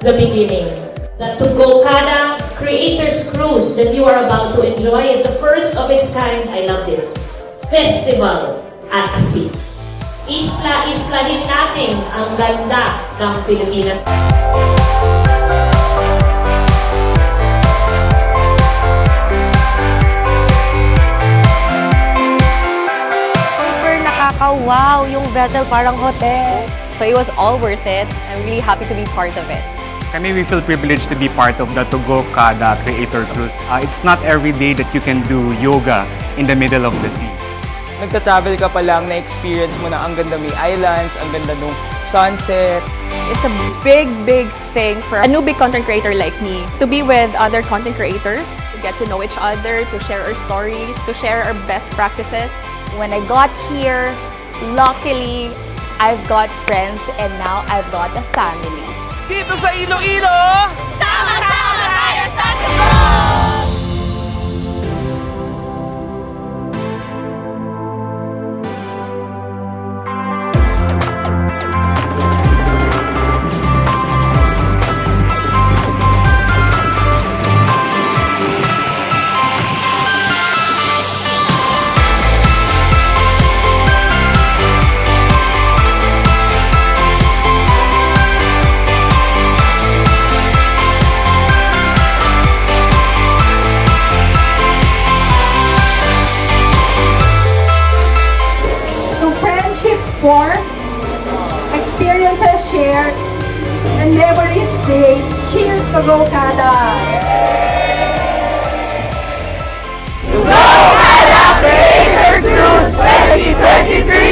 the beginning. The 2GOKada Creators Cruise that you are about to enjoy is the first of its kind, I love this, festival at sea. Isla-islahin natin ang ganda ng Pilipinas. Super nakaka-wow yung vessel, parang hotel. So it was all worth it. I'm really happy to be part of it. Kami, we feel privileged to be part of the 2GOKada Creator Cruise. It's not every day that you can do yoga in the middle of the sea. Nagta-travel ka pa lang, na-experience mo na ang ganda may islands, ang ganda nung sunset. It's a big thing for a newbie content creator like me to be with other content creators, to get to know each other, to share our stories, to share our best practices. When I got here, luckily, I've got friends and now I've got a family. Dito sa Iloilo, Sama-sama tayo sa tubo! Formed, experiences shared, and memories made. Cheers to 2GOKada! 2GOKada Creator Cruise 2023!